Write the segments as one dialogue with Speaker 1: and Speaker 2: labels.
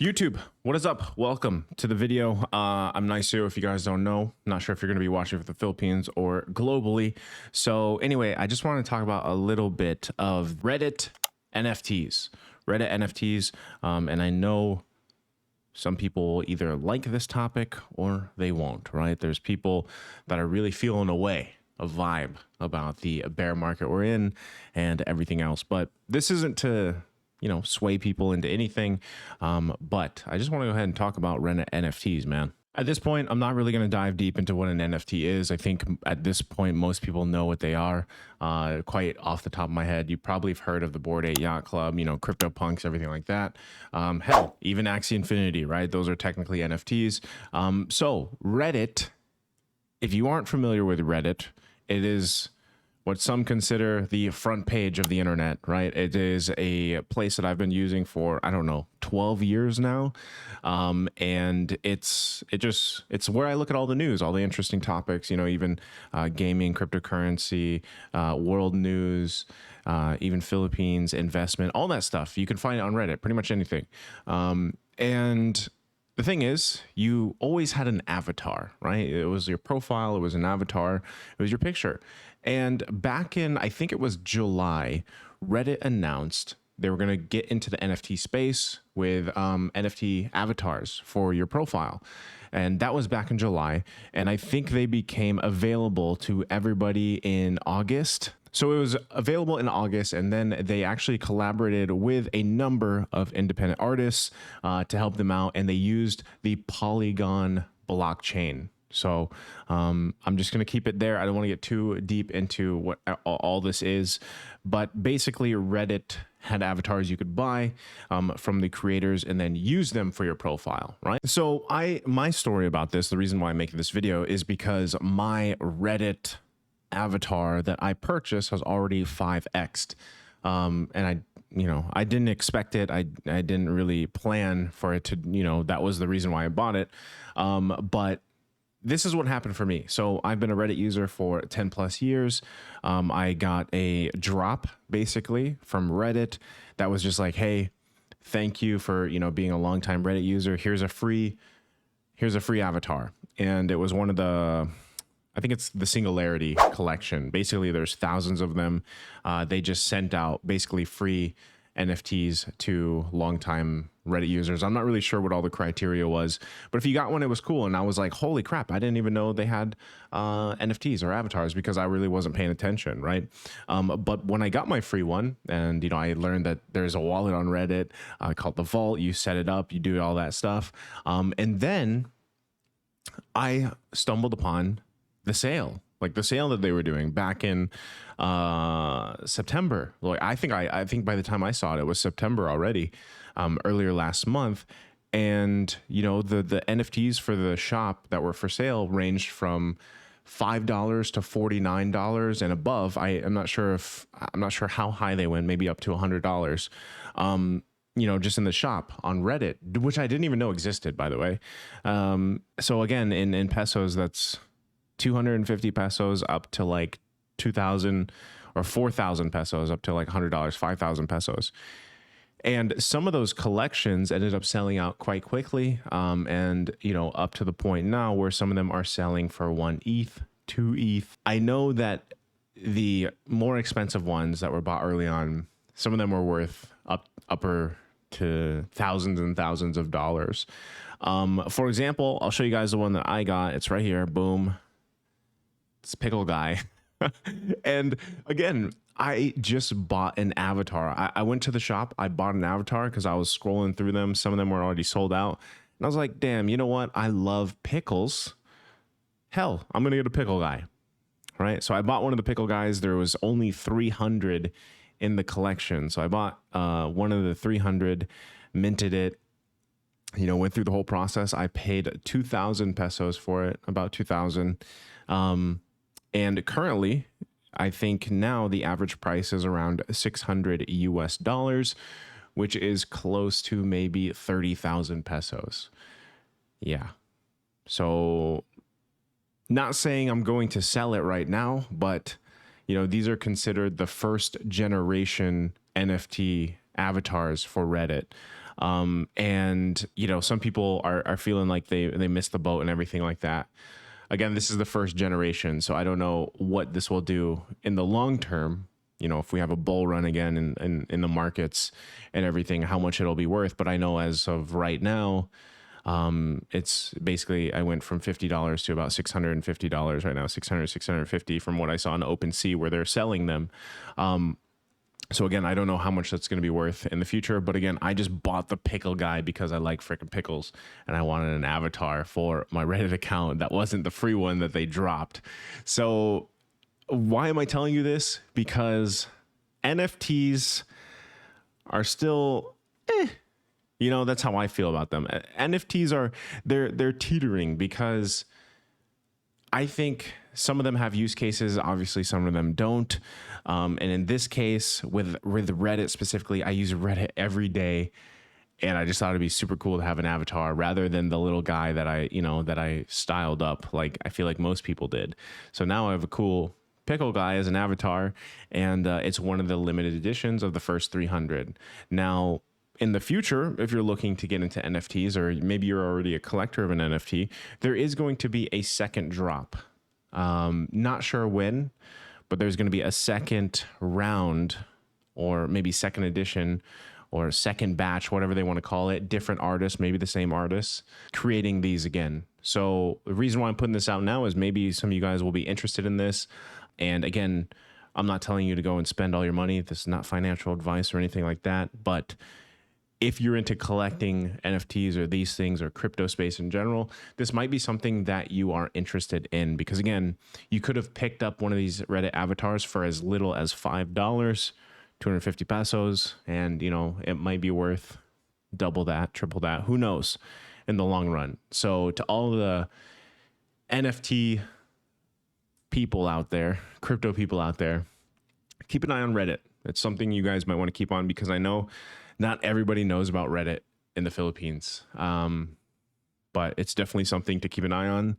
Speaker 1: YouTube, what is up? Welcome to the video. I'm Nicer, if you guys don't know. Not sure if you're going to be watching from the Philippines or globally. So anyway, I just want to talk about a little bit of Reddit NFTs. Reddit NFTs, and I know some people either like this topic or they won't, right? There's people that are really feeling a vibe about the bear market we're in and everything else. But this isn't to sway people into anything. But I just want to go ahead and talk about Reddit NFTs, man. At this point, I'm not really going to dive deep into what an NFT is. I think at this point, most people know what they are. Quite off the top of my head, you probably have heard of the Bored Ape Yacht Club, CryptoPunks, everything like that. Hell, even Axie Infinity, right? Those are technically NFTs. So Reddit, if you aren't familiar with Reddit, it is what some consider the front page of the internet, right? It is a place that I've been using for, I don't know, 12 years now. And it's where I look at all the news, all the interesting topics, even gaming, cryptocurrency, world news, even Philippines, investment, all that stuff. You can find it on Reddit, pretty much anything. And the thing is, you always had an avatar, right? It was your profile, it was an avatar, it was your picture. And back in, I think it was July, Reddit announced they were going to get into the NFT space with NFT avatars for your profile. And that was back in July. And I think they became available to everybody in August. So it was available in August, and then they actually collaborated with a number of independent artists to help them out. And they used the Polygon blockchain. So I'm just going to keep it there. I don't want to get too deep into what all this is, but basically Reddit had avatars you could buy from the creators and then use them for your profile, right? So my story about this, the reason why I'm making this video is because my Reddit avatar that I purchased has already 5x'd. And I didn't expect it. I didn't really plan for it to, that was the reason why I bought it. But this is what happened for me. So I've been a Reddit user for 10 plus years. I got a drop basically from Reddit that was just like, hey, thank you for, being a longtime Reddit user. Here's a free avatar. And it was one of I think it's the Singularity collection. Basically, there's thousands of them. They just sent out basically free NFTs to longtime Reddit users. I'm not really sure what all the criteria was, but if you got one, it was cool. And I was like, holy crap, I didn't even know they had NFTs or avatars because I really wasn't paying attention, right? But when I got my free one and, I learned that there's a wallet on Reddit called the Vault, you set it up, you do all that stuff. And then I stumbled upon the sale. Like the sale that they were doing back in September. Like I think by the time I saw it, it was September already, earlier last month. And the NFTs for the shop that were for sale ranged from $5 to $49 and above. I'm not sure how high they went, maybe up to $100. Just in the shop on Reddit, which I didn't even know existed, by the way. So again, in pesos, that's 250 pesos up to like 2,000 or 4,000 pesos up to like $100, 5,000 pesos. And some of those collections ended up selling out quite quickly. And, up to the point now where some of them are selling for 1 ETH, 2 ETH. I know that the more expensive ones that were bought early on, some of them were worth upper to thousands and thousands of dollars. For example, I'll show you guys the one that I got. It's right here. Boom. It's Pickle Guy. And again, I just bought an avatar. I went to the shop. I bought an avatar because I was scrolling through them. Some of them were already sold out. And I was like, damn, you know what? I love pickles. Hell, I'm going to get a Pickle Guy. Right? So I bought one of the Pickle Guys. There was only 300 in the collection. So I bought one of the 300, minted it, went through the whole process. I paid 2,000 pesos for it, about 2,000. And currently, I think now the average price is around $600 US, which is close to maybe 30,000 pesos. Yeah. So not saying I'm going to sell it right now, but these are considered the first generation NFT avatars for Reddit. And you know, some people are feeling like they missed the boat and everything like that. Again, this is the first generation, so I don't know what this will do in the long term. You know, if we have a bull run again in the markets and everything, how much it'll be worth. But I know as of right now, it's basically, I went from $50 to about $650 right now, 650 from what I saw on OpenSea where they're selling them. So again, I don't know how much that's going to be worth in the future, but again, I just bought the Pickle Guy because I like freaking pickles and I wanted an avatar for my Reddit account. That wasn't the free one that they dropped. So why am I telling you this? Because NFTs are still, you know, that's how I feel about them. NFTs are, they're teetering because I think some of them have use cases. Obviously, some of them don't. And in this case, with Reddit specifically, I use Reddit every day. And I just thought it'd be super cool to have an avatar rather than the little guy that I styled up like I feel like most people did. So now I have a cool Pickle Guy as an avatar, and it's one of the limited editions of the first 300. Now, in the future, if you're looking to get into NFTs, or maybe you're already a collector of an NFT, there is going to be a second drop. Not sure when, but there's going to be a second round, or maybe second edition, or second batch, whatever they want to call it. Different artists, maybe the same artists, creating these again. So the reason why I'm putting this out now is maybe some of you guys will be interested in this. And again, I'm not telling you to go and spend all your money. This is not financial advice or anything like that. But if you're into collecting NFTs or these things or crypto space in general, this might be something that you are interested in. Because again, you could have picked up one of these Reddit avatars for as little as $5, 250 pesos. And, you know, it might be worth double that, triple that. Who knows in the long run. So to all the NFT people out there, crypto people out there, keep an eye on Reddit. It's something you guys might want to keep on because I know not everybody knows about Reddit in the Philippines. But it's definitely something to keep an eye on,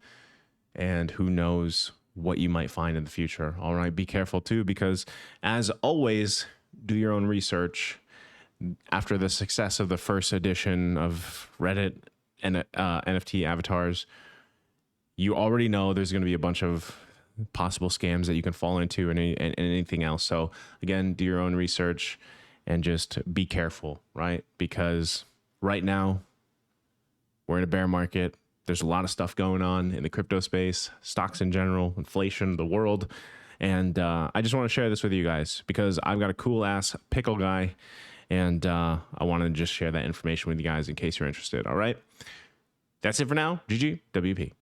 Speaker 1: and who knows what you might find in the future. All right, be careful too, because as always, do your own research. After the success of the first edition of Reddit and NFT avatars, you already know there's going to be a bunch of possible scams that you can fall into and anything else. So again, do your own research and just be careful, right? Because right now we're in a bear market. There's a lot of stuff going on in the crypto space, stocks in general, inflation, the world. And I just want to share this with you guys because I've got a cool ass Pickle Guy, and I want to just share that information with you guys in case you're interested. All right. That's it for now. GG, WP.